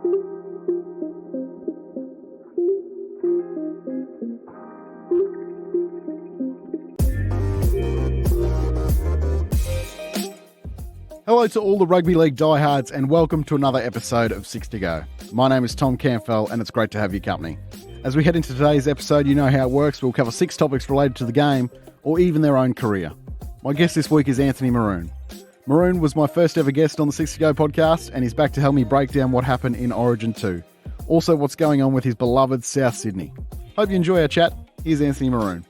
Hello to all the rugby league diehards and welcome to another episode of Six to Go. My name is Tom Campbell and it's great to have your company. As we head into today's episode, you know how it works. We'll cover 6 topics related to the game or even their own career. My guest this week is Anthony Maroon. Maroon was my first ever guest on the Six to Go podcast and he's back to help me break down what happened in Origin 2. Also what's going on with his beloved South Sydney. Hope you enjoy our chat. Here's Anthony Maroon.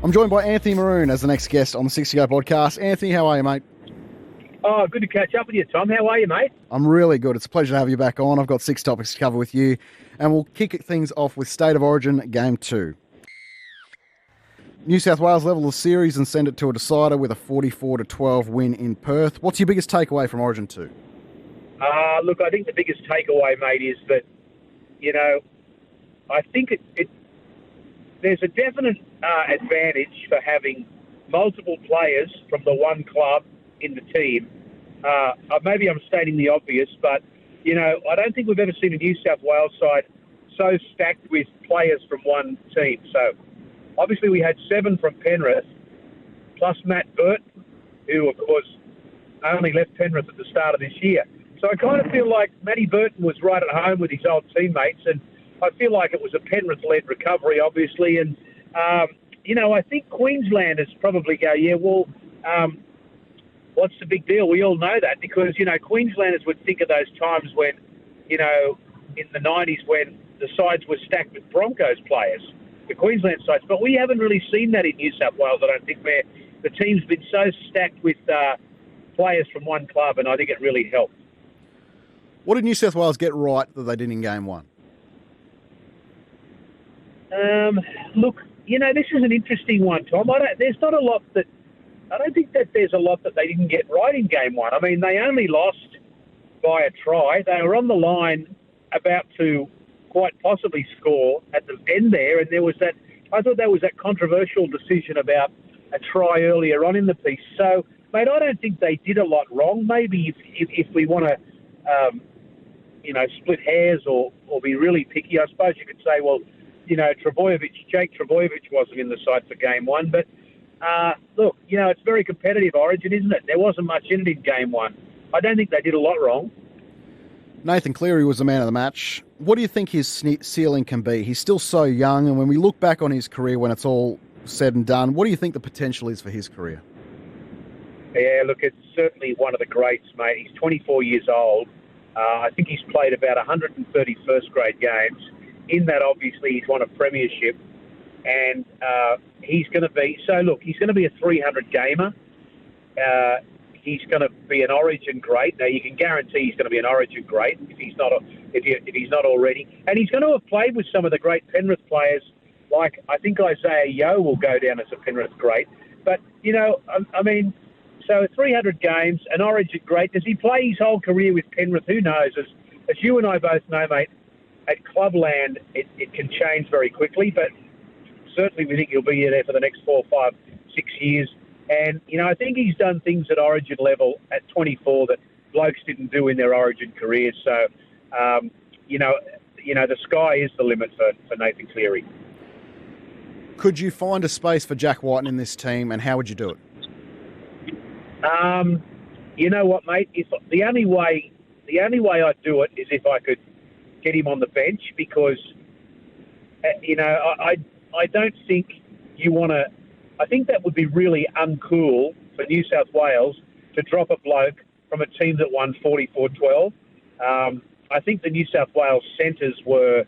I'm joined by Anthony Maroon as the next guest on the Six to Go podcast. Anthony, how are you, mate? Oh, good to catch up with you, Tom. How are you, mate? I'm really good. It's a pleasure to have you back on. I've got 6 topics to cover with you, and we'll kick things off with State of Origin Game 2. New South Wales level the series and send it to a decider with a 44-12 win in Perth. What's your biggest takeaway from Origin 2? Look, I think the biggest takeaway, mate, is that, I think there's a definite advantage for having multiple players from the one club in the team. Maybe I'm stating the obvious, but, I don't think we've ever seen a New South Wales side so stacked with players from one team. So, obviously we had 7 from Penrith, plus Matt Burton, who, of course, only left Penrith at the start of this year. So I kind of feel like Matty Burton was right at home with his old teammates, and I feel like it was a Penrith-led recovery, obviously. And, I think Queenslanders probably go, what's the big deal? We all know that because, Queenslanders would think of those times when, in the 90s when the sides were stacked with Broncos players, the Queensland sides. But we haven't really seen that in New South Wales, I don't think, where the team's been so stacked with players from one club, and I think it really helped. What did New South Wales get right that they did in Game 1? Look, this is an interesting one, Tom. I don't think that there's a lot that they didn't get right in Game 1. I mean, they only lost by a try. They were on the line about to quite possibly score at the end there, and I thought there was that controversial decision about a try earlier on in the piece. So, mate, I don't think they did a lot wrong. Maybe if we want to, split hairs or be really picky, I suppose you could say, well, Jake Trbojevic wasn't in the side for Game 1, but look, it's very competitive Origin, isn't it? There wasn't much in it in Game 1. I don't think they did a lot wrong. Nathan Cleary was the man of the match. What do you think his ceiling can be? He's still so young, and when we look back on his career when it's all said and done, what do you think the potential is for his career? Yeah, look, it's certainly one of the greats, mate. He's 24 years old. I think he's played about 130 first-grade games. In that, obviously, he's won a premiership, and he's going to be a 300 gamer. He's going to be an Origin great. Now, you can guarantee he's going to be an Origin great if he's not already. And he's going to have played with some of the great Penrith players, like I think Isaiah Yeo will go down as a Penrith great. But so 300 games, an Origin great. Does he play his whole career with Penrith? Who knows? As you and I both know, mate, at Clubland, it can change very quickly, but certainly we think he'll be there for the next 4, 5, 6 years. And, I think he's done things at Origin level at 24 that blokes didn't do in their Origin careers. So, the sky is the limit for Nathan Cleary. Could you find a space for Jack Whiten in this team, and how would you do it? You know what, mate? The only way I'd do it is if I could get him on the bench because, I don't think you want to. I think that would be really uncool for New South Wales to drop a bloke from a team that won 44-12. I think the New South Wales centres were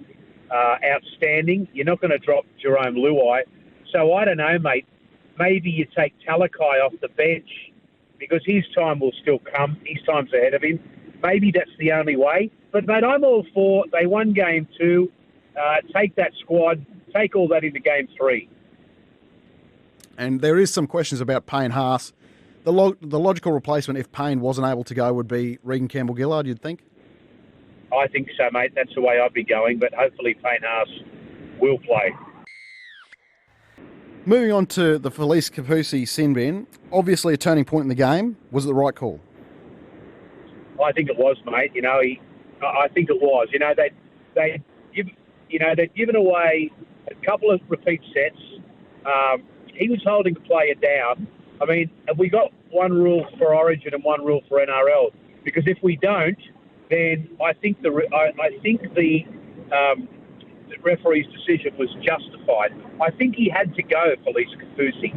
outstanding. You're not going to drop Jerome Luai. So I don't know, mate. Maybe you take Talakai off the bench because his time will still come. His time's ahead of him. Maybe that's the only way. But, mate, I'm all for they won Game 2. Take that squad. Take all that into Game 3. And there is some questions about Payne Haas. The logical replacement, if Payne wasn't able to go, would be Regan Campbell-Gillard, you'd think? I think so, mate. That's the way I'd be going. But hopefully Payne Haas will play. Moving on to the Felice Kapusi sin bin. Obviously a turning point in the game. Was it the right call? I think it was, mate. I think it was. They'd given away a couple of repeat sets. He was holding the player down. I mean, have we got one rule for Origin and one rule for NRL? Because if we don't, then I think the referee's decision was justified. I think he had to go, Felice Kafusi.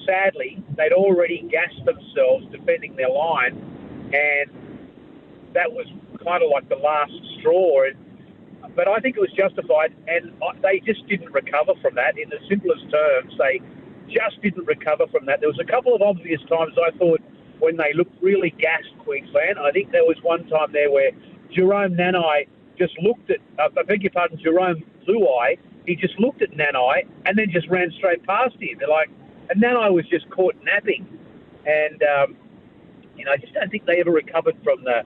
Sadly, they'd already gassed themselves defending their line, and that was kind of like the last straw. But I think it was justified, and they just didn't recover from that. In the simplest terms, they just didn't recover from that. There was a couple of obvious times I thought when they looked really gassed Queensland. I think there was one time there where Jerome Nanai just looked at, Jerome Luai, he just looked at Nanai and then just ran straight past him. And Nanai was just caught napping. And, I just don't think they ever recovered from the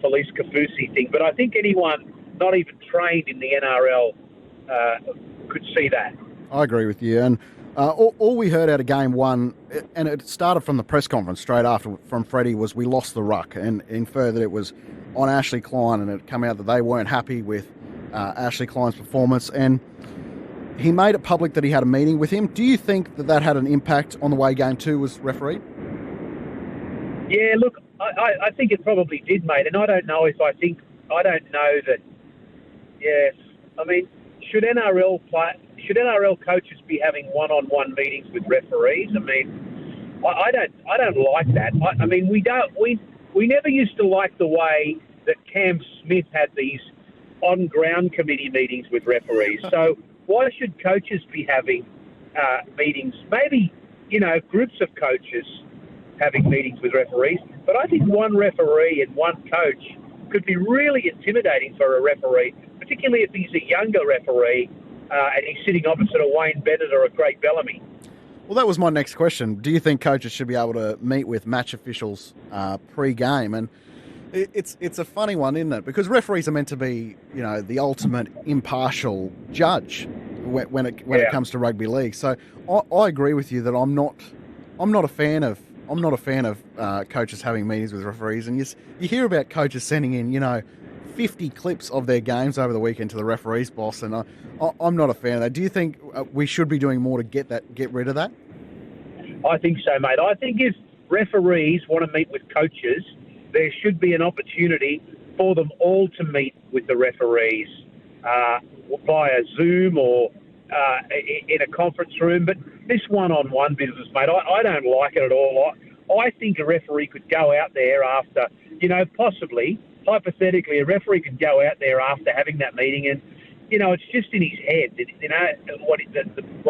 Felice Kafusi thing. But I think anyone not even trained in the NRL could see that. I agree with you. And all we heard out of game one, and it started from the press conference straight after from Freddie, was we lost the ruck, and inferred that it was on Ashley Klein, and it came out that they weren't happy with Ashley Klein's performance. And he made it public that he had a meeting with him. Do you think that had an impact on the way game two was refereed? Yeah, look, I think it probably did, mate. And I don't know that. Yeah, I mean, should NRL coaches be having one-on-one meetings with referees? I mean, I don't like that. I mean, we never used to like the way that Cam Smith had these on-ground committee meetings with referees. So why should coaches be having meetings? Maybe, groups of coaches having meetings with referees. But I think one referee and one coach could be really intimidating for a referee, particularly if he's a younger referee and he's sitting opposite a Wayne Bennett or a Craig Bellamy. Well, that was my next question. Do you think coaches should be able to meet with match officials pre-game? And it's a funny one, isn't it? Because referees are meant to be, the ultimate impartial judge when it comes to rugby league. So I agree with you that I'm not a fan of coaches having meetings with referees. And you hear about coaches sending in 50 clips of their games over the weekend to the referee's boss, and I'm not a fan of that. Do you think we should be doing more to get rid of that? I think so, mate. I think if referees want to meet with coaches, there should be an opportunity for them all to meet with the referees via Zoom or in a conference room. But this one-on-one business, mate, I don't like it at all. I think a referee could go out there after, possibly, hypothetically, a referee could go out there after having that meeting and, it's just in his head, what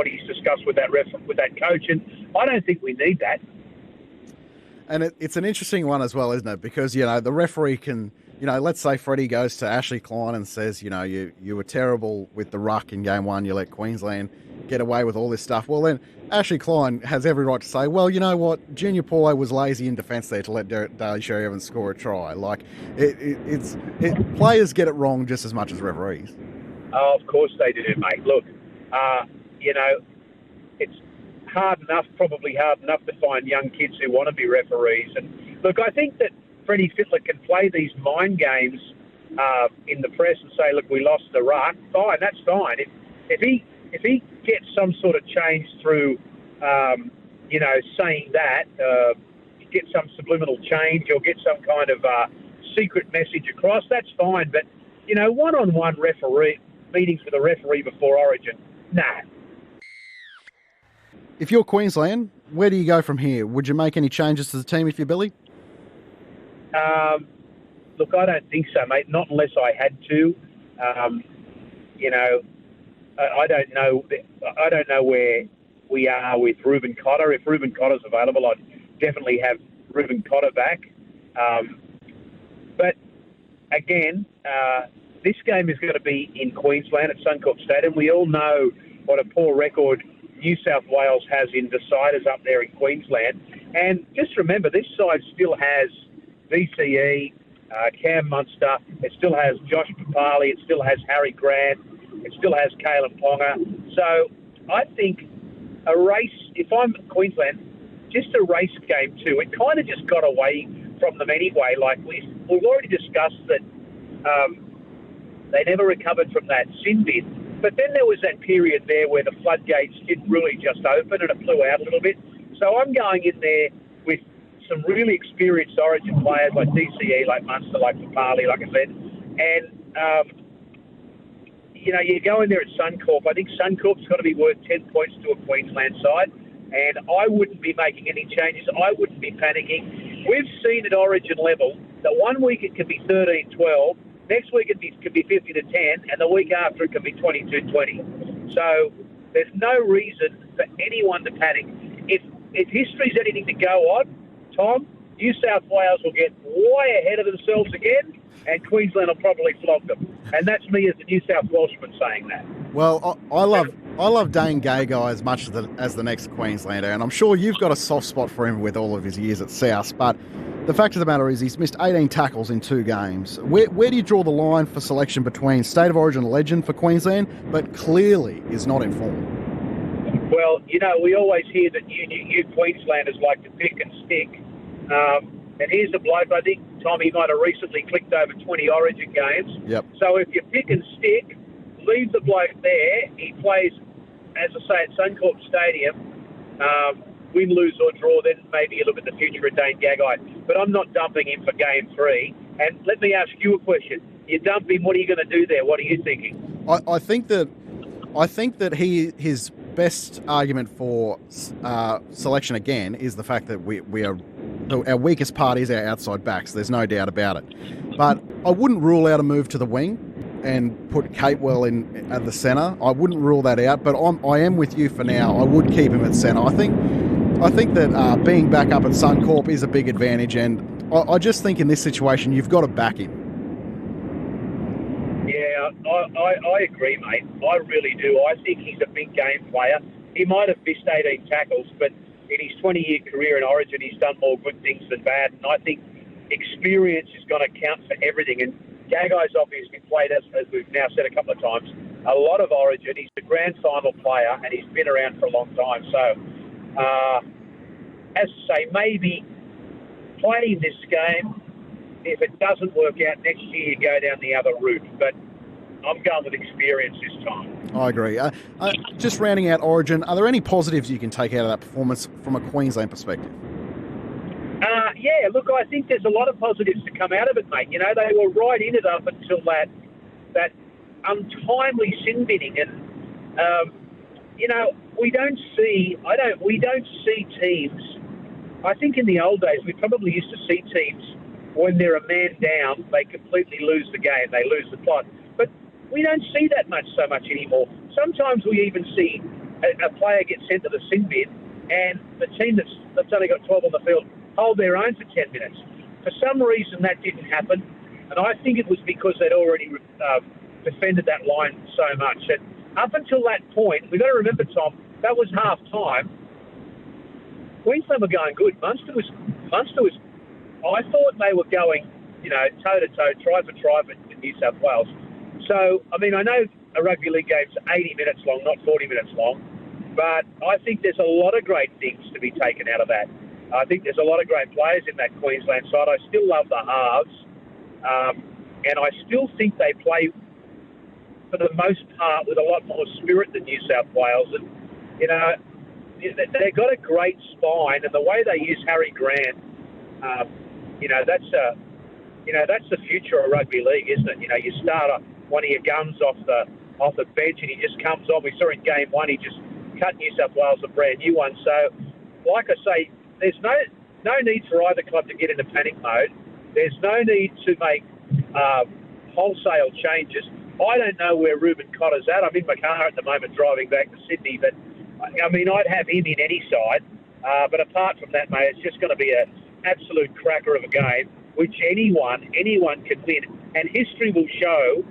he's discussed with that coach. And I don't think we need that. And it's an interesting one as well, isn't it? Because, the referee can, let's say Freddie goes to Ashley Klein and says, you were terrible with the ruck in game one. You let Queensland get away with all this stuff. Well, then Ashley Klein has every right to say, well, you know what? Junior Paulo was lazy in defence there to let Daly Sherry Evans score a try. Like, players get it wrong just as much as referees. Oh, of course they do, mate. Look, it's probably hard enough to find young kids who want to be referees. And look, I think that Freddie Fittler can play these mind games in the press and say, look, we lost the ruck. Fine, that's fine. If he gets some sort of change through, saying that, get some subliminal change or get some kind of secret message across, that's fine. But, one-on-one referee meetings with a referee before Origin, nah. If you're Queensland, where do you go from here? Would you make any changes to the team if you're Billy? Look, I don't think so, mate. Not unless I had to. I don't know. I don't know where we are with Reuben Cotter. If Reuben Cotter's available, I'd definitely have Reuben Cotter back. But again, this game is going to be in Queensland at Suncorp Stadium. We all know what a poor record New South Wales has in deciders up there in Queensland. And just remember, this side still has VCE, Cam Munster. It still has Josh Papali. It still has Harry Grant. It still has Kalen Ponga. So I think a race, if I'm Queensland, just a race game too. It kind of just got away from them anyway. Like we've already discussed that they never recovered from that sin bin. But then there was that period there where the floodgates didn't really just open and it flew out a little bit. So I'm going in there with some really experienced Origin players like DCE, like Munster, like Papali, like I said. And, you go in there at Suncorp. I think Suncorp's got to be worth 10 points to a Queensland side. And I wouldn't be making any changes. I wouldn't be panicking. We've seen at Origin level that 1 week it can be 13-12, next week it could be 50-10, and the week after it can be 22-20. So there's no reason for anyone to panic. If history's anything to go on, Tom, New South Wales will get way ahead of themselves again, and Queensland will probably flog them. And that's me as a New South Welshman saying that. Well, I love Dane Gagai as much as the next Queenslander, and I'm sure you've got a soft spot for him with all of his years at South, but the fact of the matter is he's missed 18 tackles in 2 games. Where do you draw the line for selection between State of Origin legend for Queensland, but clearly is not in form? Well, we always hear that you Queenslanders like to pick and stick. And here's a bloke, I think, Tommy might have recently clicked over 20 Origin games. Yep. So if you pick and stick, leave the bloke there. He plays, as I say, at Suncorp Stadium. Win, lose or draw, then maybe you look at the future of Dane Gagai. But I'm not dumping him for Game 3. And let me ask you a question. You dump him, what are you going to do there? What are you thinking? I think that his best argument for selection again is the fact that our weakest part is our outside backs. There's no doubt about it. But I wouldn't rule out a move to the wing and put Capewell in at the centre. I wouldn't rule that out. But I am with you for now. I would keep him at centre. I think that being back up at Suncorp is a big advantage, and I just think in this situation you've got to back him. Yeah, I agree, mate. I really do. I think he's a big game player. He might have missed 18 tackles, but in his 20-year career in Origin, he's done more good things than bad. And I think experience is going to count for everything. And Gagai's obviously played, as we've now said a couple of times, a lot of Origin. He's a grand final player, and he's been around for a long time. So, as I say, maybe playing this game. If it doesn't work out next year, you go down the other route. But I'm going with experience this time. I agree. Just rounding out Origin, are there any positives you can take out of that performance from a Queensland perspective? Yeah, look, I think there's a lot of positives to come out of it, mate. They were right in it up until that untimely sin binning, and we don't see teams. I think in the old days we probably used to see teams when they're a man down, they completely lose the game, they lose the plot. But we don't see that so much anymore. Sometimes we even see a player get sent to the sin bin, and the team that's only got 12 on the field hold their own for 10 minutes. For some reason, that didn't happen, and I think it was because they'd already defended that line so much. And up until that point, we've got to remember, Tom, that was half time. Queensland were going good. Munster was. I thought they were going, toe to toe, try for try with New South Wales. So, I know a rugby league game's 80 minutes long, not 40 minutes long, but I think there's a lot of great things to be taken out of that. I think there's a lot of great players in that Queensland side. I still love the halves, and I still think they play, for the most part, with a lot more spirit than New South Wales. And, they've got a great spine, and the way they use Harry Grant, that's the future of rugby league, isn't it? You start one of your guns off the bench, and he just comes on. We saw in game 1, he just cut New South Wales a brand new one. So, like I say, there's no need for either club to get into panic mode. There's no need to make wholesale changes. I don't know where Ruben Cotter's at. I'm in my car at the moment driving back to Sydney, but I'd have him in any side. But apart from that, mate, it's just going to be an absolute cracker of a game, which anyone can win. And history will show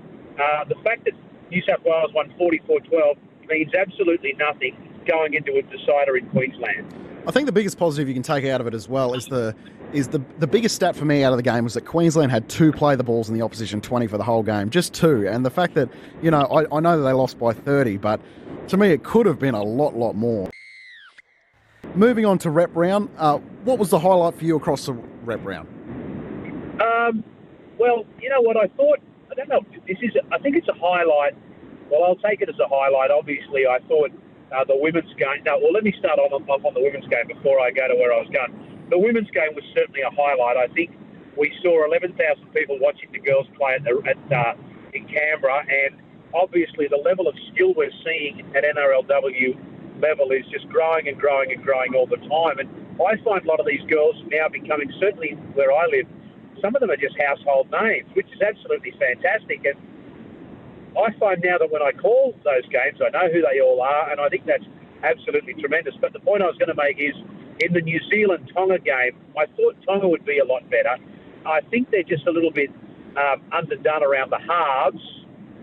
the fact that New South Wales won 44-12 means absolutely nothing going into a decider in Queensland. I think the biggest positive you can take out of it as well is the biggest stat for me out of the game was that Queensland had 2 play the balls in the opposition 20 for the whole game, just 2. And the fact that, I know that they lost by 30, but to me it could have been a lot more. Moving on to rep round, what was the highlight for you across the rep round? Well, you know what I thought? I don't know. I think it's a highlight. Well, I'll take it as a highlight. Obviously, I thought the women's game. No, well, let me start on the women's game before I go to where I was going. The women's game was certainly a highlight. I think we saw 11,000 people watching the girls play in Canberra, and obviously the level of skill we're seeing at NRLW level is just growing and growing and growing all the time. And I find a lot of these girls now becoming, certainly where I live, some of them are just household names, which is absolutely fantastic. And I find now that when I call those games, I know who they all are, and I think that's absolutely tremendous. But the point I was going to make is, in the New Zealand-Tonga game, I thought Tonga would be a lot better. I think they're just a little bit underdone around the halves,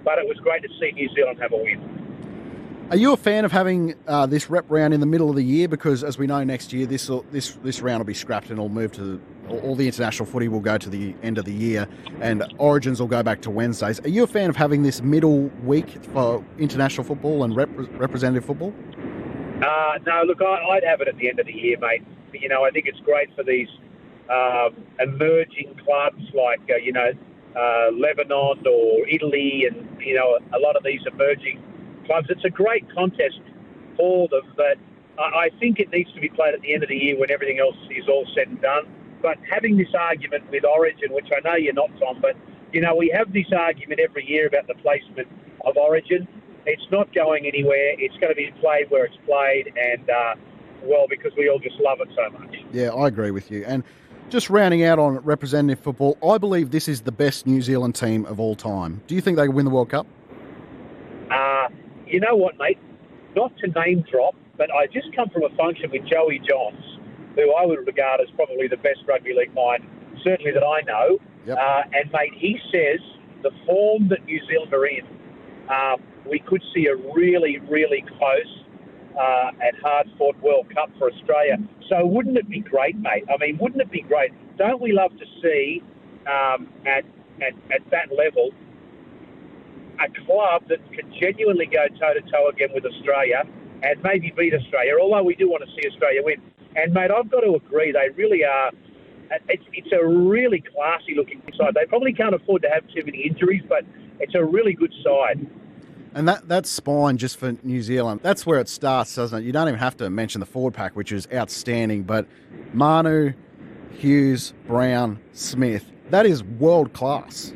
but it was great to see New Zealand have a win. Are you a fan of having this rep round in the middle of the year? Because as we know, next year this round will be scrapped and it'll move to all the international footy will go to the end of the year, and Origins will go back to Wednesdays. Are you a fan of having this middle week for international football and representative football? No, look, I'd have it at the end of the year, mate. You know, I think it's great for these emerging clubs like Lebanon or Italy, and a lot of these emerging clubs. It's a great contest for them, but I think it needs to be played at the end of the year when everything else is all said and done. But having this argument with Origin, which I know you're not, Tom, but we have this argument every year about the placement of Origin. It's not going anywhere. It's going to be played where it's played, and because we all just love it so much. Yeah, I agree with you. And just rounding out on representative football, I believe this is the best New Zealand team of all time. Do you think they can win the World Cup? You know what, mate? Not to name drop, but I just come from a function with Joey Johns, who I would regard as probably the best rugby league mind, certainly that I know. Yep. And, mate, he says the form that New Zealand are in, we could see a really, really close and hard-fought World Cup for Australia. So wouldn't it be great, mate? I mean, wouldn't it be great? Don't we love to see at that level a club that can genuinely go toe-to-toe again with Australia and maybe beat Australia, although we do want to see Australia win. And, mate, I've got to agree, they really are. It's a really classy-looking side. They probably can't afford to have too many injuries, but it's a really good side. And that spine just for New Zealand, that's where it starts, doesn't it? You don't even have to mention the forward pack, which is outstanding, but Manu, Hughes, Brown, Smith, that is world class.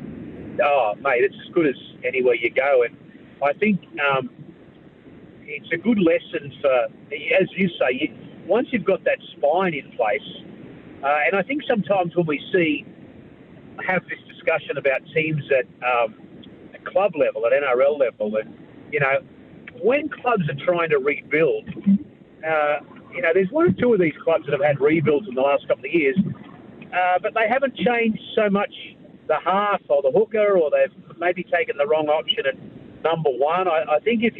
Oh, mate, it's as good as anywhere you go. And I think it's a good lesson for, as you say, once you've got that spine in place, and I think sometimes when we have this discussion about teams at club level, at NRL level, and, when clubs are trying to rebuild, there's one or two of these clubs that have had rebuilds in the last couple of years, but they haven't changed so much the half or the hooker, or they've maybe taken the wrong option at number one. I think if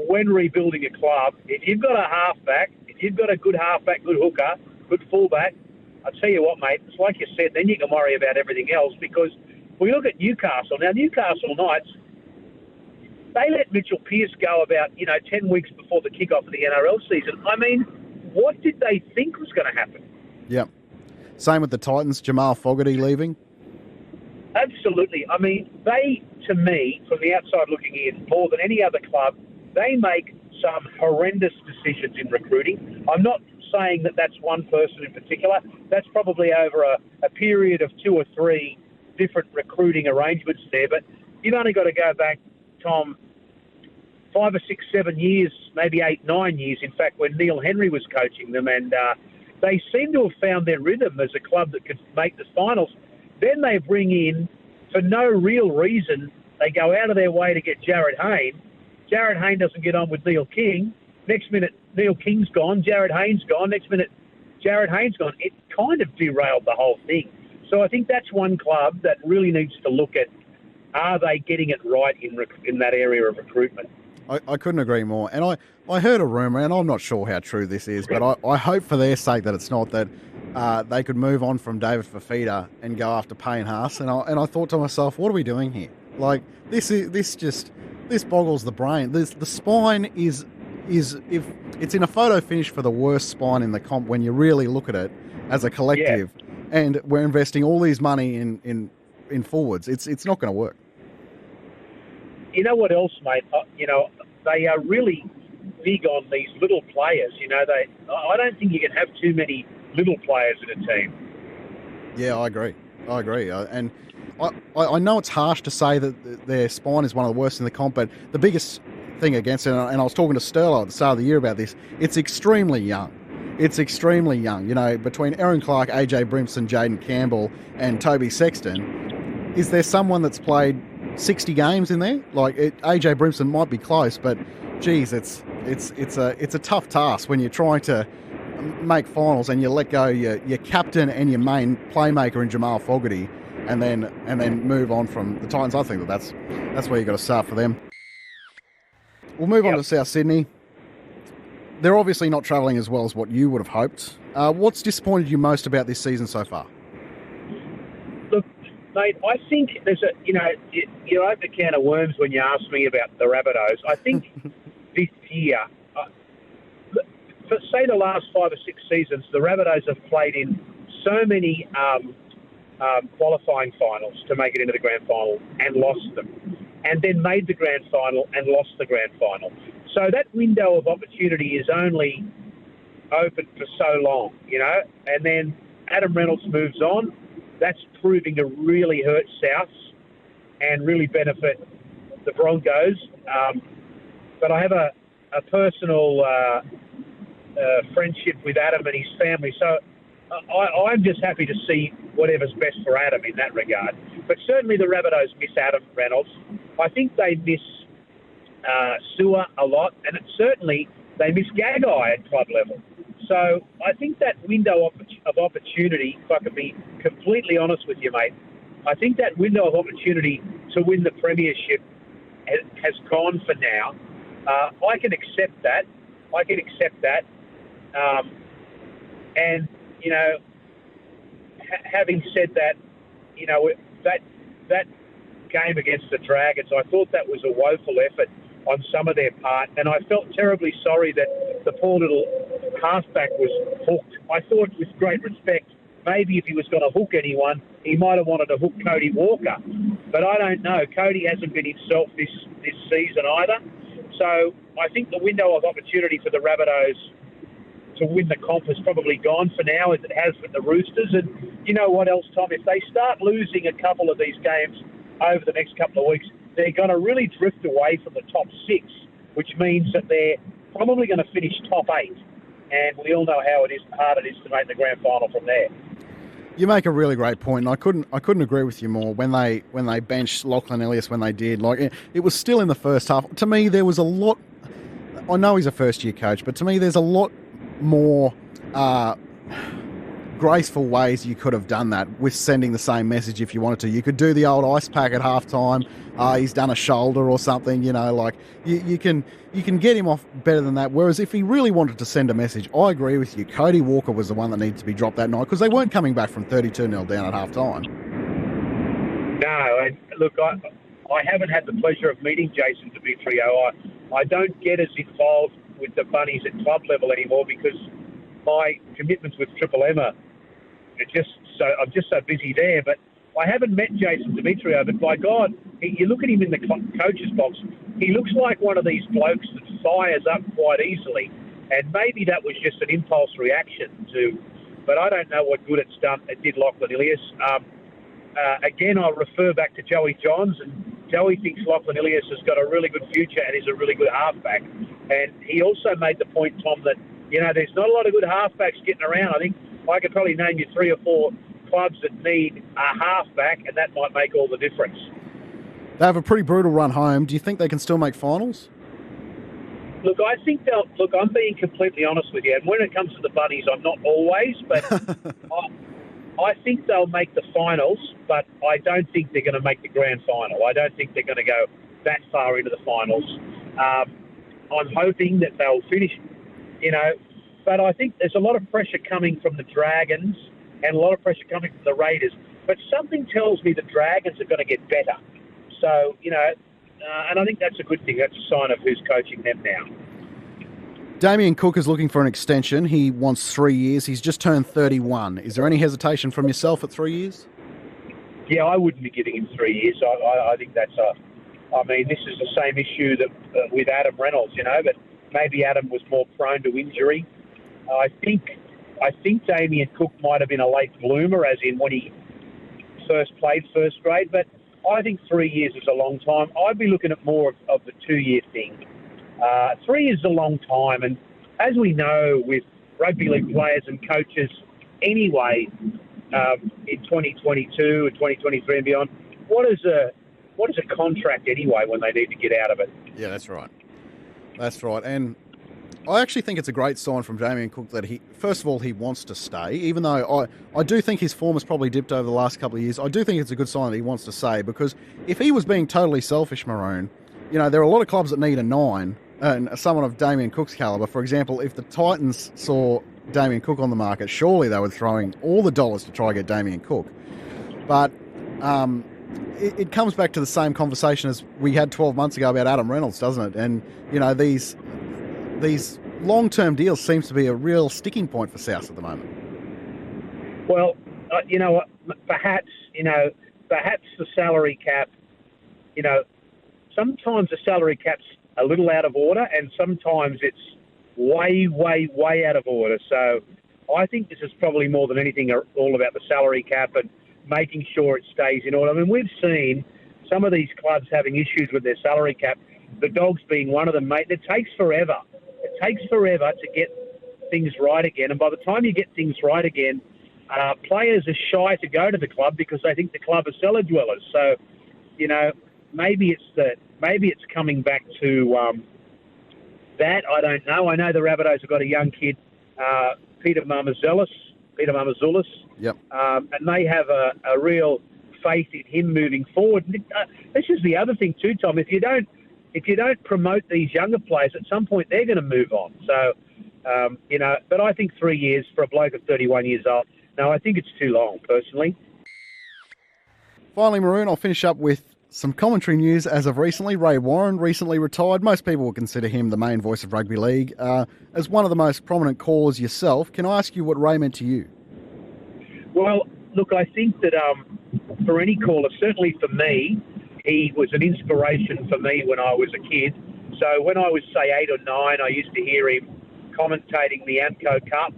when rebuilding a club, if you've got a halfback, if you've got a good halfback, good hooker, good fullback, I'll tell you what, mate, it's like you said, then you can worry about everything else, because we look at Newcastle. Now, Newcastle Knights, they let Mitchell Pearce go about, 10 weeks before the kickoff of the NRL season. I mean, what did they think was going to happen? Yep. Same with the Titans, Jamal Fogarty leaving. Absolutely. I mean, they, to me, from the outside looking in, more than any other club, they make some horrendous decisions in recruiting. I'm not saying that that's one person in particular. That's probably over a period of 2 or 3 different recruiting arrangements there. But you've only got to go back, Tom, 5 or 6, 7 years, maybe 8, 9 years, in fact, when Neil Henry was coaching them, and they seem to have found their rhythm as a club that could make the finals. Then they bring in, for no real reason, they go out of their way to get Jared Hayne. Jared Hayne doesn't get on with Neil King. Next minute, Neil King's gone, Jared Hayne's gone. Next minute, Jared Hayne's gone. It kind of derailed the whole thing. So I think that's one club that really needs to look at, are they getting it right in that area of recruitment? I couldn't agree more. And I heard a rumour, and I'm not sure how true this is, but I hope for their sake that it's not, that they could move on from David Fafita and go after Payne Haas. And I thought to myself, what are we doing here? Like, this boggles the brain. The spine is if it's in a photo finish for the worst spine in the comp when you really look at it as a collective. Yeah. and we're investing all these money in forwards. It's not going to work. You know what else, mate? They are really big on these little players. I don't think you can have too many little players in a team. Yeah, I agree. And I know it's harsh to say that their spine is one of the worst in the comp, but the biggest thing against it, and I was talking to Sterlo at the start of the year about this, it's extremely young. It's extremely young. Between Aaron Clark, AJ Brimson, Jaden Campbell, and Toby Sexton, is there someone that's played 60 games in there? AJ Brimson might be close, but geez, it's a tough task when you're trying to make finals and you let go your captain and your main playmaker in Jamal Fogarty, and then move on from the Titans. I think that's where you got to start for them. We'll move on to South Sydney. They're obviously not travelling as well as what you would have hoped. What's disappointed you most about this season so far? Look, mate, I think there's you open a can of worms when you ask me about the Rabbitohs. I think this year, for say the last 5 or 6 seasons, the Rabbitohs have played in so many qualifying finals to make it into the grand final and lost them, and then made the grand final and lost the grand final. So that window of opportunity is only open for so long, and then Adam Reynolds moves on. That's proving to really hurt Souths and really benefit the Broncos. But I have a personal friendship with Adam and his family, so I'm just happy to see whatever's best for Adam in that regard. But certainly the Rabbitohs miss Adam Reynolds. I think they miss Sewer a lot, and certainly they miss Gagai at club level. So I think that window of opportunity, if I can be completely honest with you, mate, I think that window of opportunity to win the premiership has gone for now. I can accept that. And, having said that, that game against the Dragons, I thought that was a woeful effort on some of their part, and I felt terribly sorry that the poor little halfback was hooked. I thought, with great respect, maybe if he was going to hook anyone, he might have wanted to hook Cody Walker. But I don't know. Cody hasn't been himself this season either. So I think the window of opportunity for the Rabbitohs to win the comp has probably gone for now, as it has with the Roosters. And you know what else, Tom? If they start losing a couple of these games over the next couple of weeks, they're going to really drift away from the top 6, which means that they're probably going to finish top 8. And we all know how hard it is to make the grand final from there. You make a really great point, and I couldn't agree with you more. When they benched Lachlan Ilias, when they did, it was still in the first half. To me, there was a lot. I know he's a first-year coach, but to me, there's a lot more graceful ways you could have done that with sending the same message if you wanted to. You could do the old ice pack at halftime. He's done a shoulder or something, you can get him off better than that. Whereas if he really wanted to send a message, I agree with you. Cody Walker was the one that needed to be dropped that night because they weren't coming back from 32-0 down at halftime. No, and look, I haven't had the pleasure of meeting Jason Demetrio. I don't get as involved with the Bunnies at club level anymore because my commitments with Triple M are I'm just so busy there. But I haven't met Jason Demetrio, but by God, you look at him in the coach's box, he looks like one of these blokes that fires up quite easily, and maybe that was just an impulse reaction but I don't know what good it did Lachlan Ilias. Again, I'll refer back to Joey Johns, and Joey thinks Lachlan Ilias has got a really good future and is a really good halfback. And he also made the point, Tom, that, there's not a lot of good halfbacks getting around. I think I could probably name you 3 or 4 clubs that need a halfback, and that might make all the difference. They have a pretty brutal run home. Do you think they can still make finals? Look, I think I'm being completely honest with you, and when it comes to the Bunnies, I'm not always, but I think they'll make the finals, but I don't think they're going to make the grand final. I don't think they're going to go that far into the finals. I'm hoping that they'll finish, but I think there's a lot of pressure coming from the Dragons and a lot of pressure coming from the Raiders. But something tells me the Dragons are going to get better. So, and I think that's a good thing. That's a sign of who's coaching them now. Damien Cook is looking for an extension. He wants 3 years. He's just turned 31. Is there any hesitation from yourself at 3 years? Yeah, I wouldn't be giving him 3 years. I think that's I mean, this is the same issue that with Adam Reynolds, but maybe Adam was more prone to injury. I think Damien Cook might have been a late bloomer, as in when he first played first grade, but I think 3 years is a long time. I'd be looking at more of the 2-year thing. 3 years is a long time, and as we know with rugby league players and coaches anyway, in 2022 and 2023 and beyond, what is a contract anyway when they need to get out of it? Yeah, that's right. That's right. And I actually think it's a great sign from Damien Cook that first of all, he wants to stay, even though I do think his form has probably dipped over the last couple of years. I do think it's a good sign that he wants to stay, because if he was being totally selfish, Maroon, there are a lot of clubs that need a 9, and someone of Damien Cook's calibre. For example, if the Titans saw Damien Cook on the market, surely they were throwing all the dollars to try and get Damien Cook. But it comes back to the same conversation as we had 12 months ago about Adam Reynolds, doesn't it? And, these long-term deals seems to be a real sticking point for South at the moment. Well, you know what? Perhaps the salary cap, sometimes the salary cap's a little out of order, and sometimes it's way, way, way out of order. So I think this is probably more than anything all about the salary cap and making sure it stays in order. I mean, we've seen some of these clubs having issues with their salary cap, the Dogs being one of them, mate. It takes forever. It takes forever to get things right again. And by the time you get things right again, players are shy to go to the club because they think the club are cellar dwellers. So, maybe it's coming back to that. I don't know. I know the Rabbitohs have got a young kid, Peter Mamazoulis. Yep. And they have a real faith in him moving forward. This is the other thing too, Tom. If you don't promote these younger players, at some point they're going to move on. So, but I think 3 years for a bloke of 31 years old, no, I think it's too long, personally. Finally, Maroon, I'll finish up with some commentary news. As of recently, Ray Warren recently retired. Most people will consider him the main voice of rugby league. As one of the most prominent callers yourself, can I ask you what Ray meant to you? Well, look, I think that for any caller, certainly for me, he was an inspiration for me when I was a kid. So when I was, say, 8 or 9, I used to hear him commentating the AMCO Cup.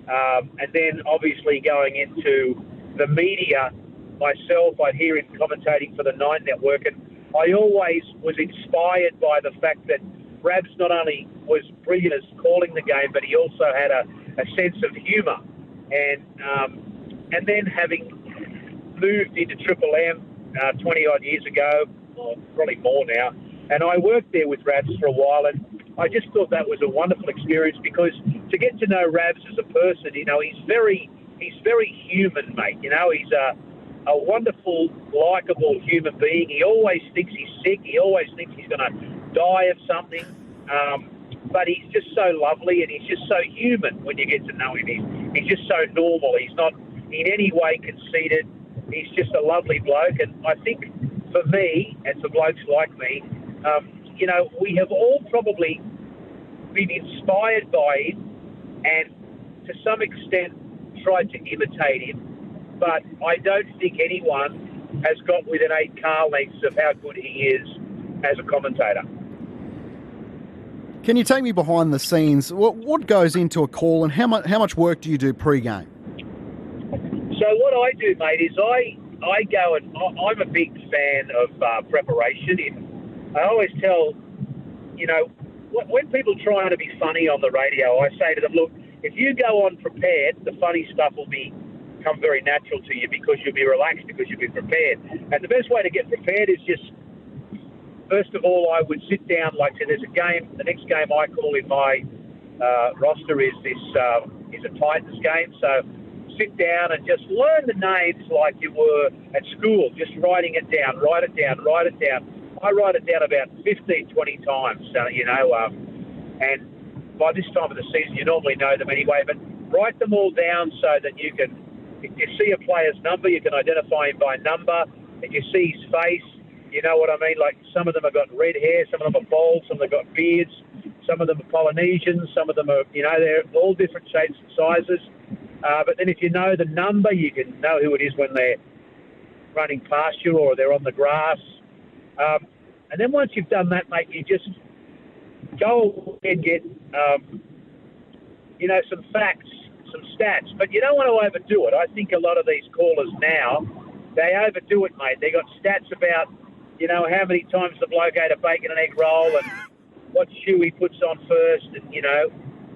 And then obviously going into the media myself, I'd hear him commentating for the Nine Network. And I always was inspired by the fact that Rabs not only was brilliant as calling the game, but he also had a sense of humour. And then having moved into Triple M 20-odd years ago, or probably more now, and I worked there with Rabs for a while, and I just thought that was a wonderful experience because to get to know Rabs as a person, he's very human, mate. He's a wonderful, likeable human being. He always thinks he's sick. He always thinks he's going to die of something. But he's just so lovely, and he's just so human when you get to know him. He's just so normal. He's not in any way conceited. He's just a lovely bloke. And I think for me, and for blokes like me, we have all probably been inspired by him and to some extent tried to imitate him. But I don't think anyone has got within 8 car lengths of how good he is as a commentator. Can you take me behind the scenes? What goes into a call, and how much work do you do pre-game? So what I do, mate, is I go and I'm a big fan of preparation. I always tell, when people try to be funny on the radio, I say to them, look, if you go on prepared, the funny stuff will become very natural to you because you'll be relaxed because you'll be prepared. And the best way to get prepared is just, first of all, I would sit down, like say there's a game, the next game I call in my roster is a Titans game. So sit down and just learn the names like you were at school, just writing it down, write it down. I write it down about 15, 20 times, and by this time of the season you normally know them anyway, but write them all down so that you can, if you see a player's number, you can identify him by number. If you see his face, you know what I mean? Like some of them have got red hair, some of them are bald, some of them have got beards. So Some of them are Polynesians. Some of them are, they're all different shapes and sizes. But then if you know the number, you can know who it is when they're running past you or they're on the grass. And then once you've done that, mate, you just go and get, some facts, some stats. But you don't want to overdo it. I think a lot of these callers now, they overdo it, mate. They got stats about, how many times the bloke ate a bacon and egg roll and what shoe he puts on first. And,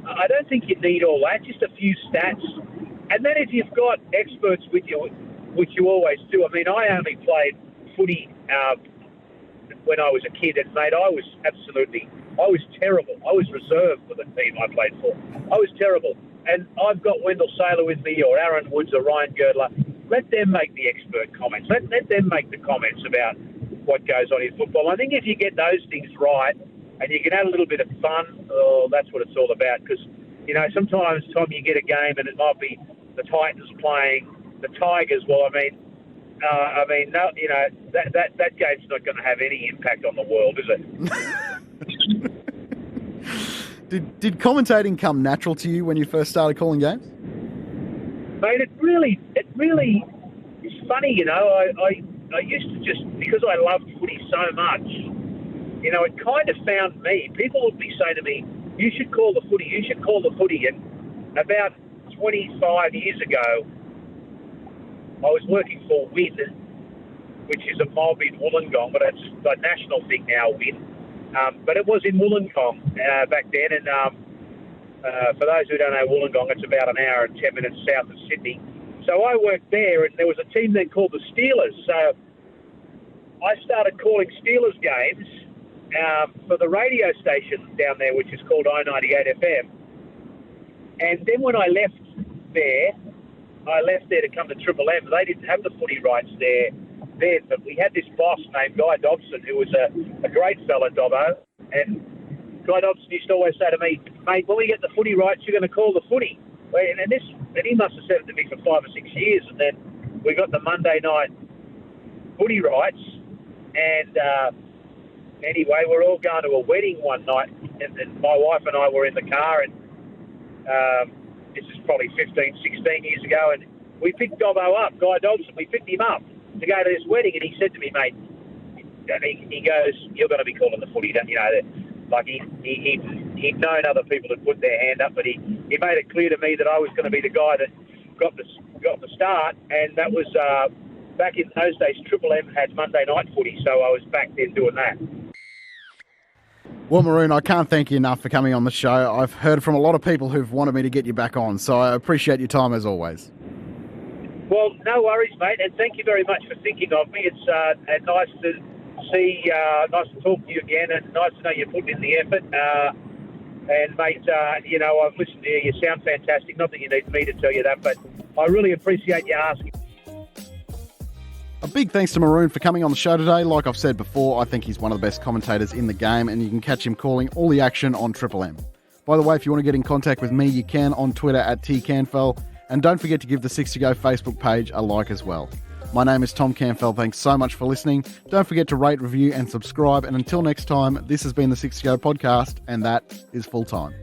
I don't think you need all that, just a few stats. And then if you've got experts with you, which you always do. I mean, I only played footy when I was a kid, and, mate, I was terrible. I was reserved for the team I played for. I was terrible. And I've got Wendell Saylor with me, or Aaron Woods, or Ryan Girdler. Let them make the expert comments. Let them make the comments about what goes on in football. I think if you get those things right and you can add a little bit of fun, that's what it's all about. Because, sometimes, Tom, you get a game and it might be the Titans playing the Tigers. Well, no, that game's not going to have any impact on the world, is it? Did commentating come natural to you when you first started calling games? Mate, it really is funny, I used to just, because I loved footy so much, it kind of found me. People would be saying to me, you should call the footy. And about 25 years ago, I was working for Win, which is a mob in Wollongong, but it's a national thing now, Win. But it was in Wollongong back then, and for those who don't know Wollongong, it's about an hour and 10 minutes south of Sydney. So I worked there, and there was a team then called the Steelers. So I started calling Steelers games for the radio station down there, which is called I-98 FM. And then when I left there to come to Triple M. They didn't have the footy rights there then, but we had this boss named Guy Dobson, who was a great fella, Dobbo. And Guy Dobson used to always say to me, mate, when we get the footy rights, you're going to call the footy. And he must have said it to me for 5 or 6 years. And then we got the Monday night footy rights. And anyway, we're all going to a wedding one night. And my wife and I were in the car, and this is probably 15, 16 years ago. And we picked Dobbo up, Guy Dobson. We picked him up to go to this wedding. And he said to me, mate, he goes, you're going to be calling the footy, don't you know? Like he'd known other people that put their hand up, but he made it clear to me that I was going to be the guy that got the start, and that was back in those days. Triple M had Monday night footy, so I was back then doing that. Well, Maroon, I can't thank you enough for coming on the show. I've heard from a lot of people who've wanted me to get you back on, so I appreciate your time as always. Well, no worries, mate, and thank you very much for thinking of me. It's nice to see, nice to talk to you again, and nice to know you're putting in the effort. And, mate, I've listened to you. You sound fantastic. Not that you need me to tell you that, but I really appreciate you asking. A big thanks to Maroon for coming on the show today. Like I've said before, I think he's one of the best commentators in the game, and you can catch him calling all the action on Triple M. By the way, if you want to get in contact with me, you can on Twitter at @tcanfell, and don't forget to give the 6 to Go Facebook page a like as well. My name is Tom Canfell. Thanks so much for listening. Don't forget to rate, review, and subscribe. And until next time, this has been the 6 to Go podcast, and that is full time.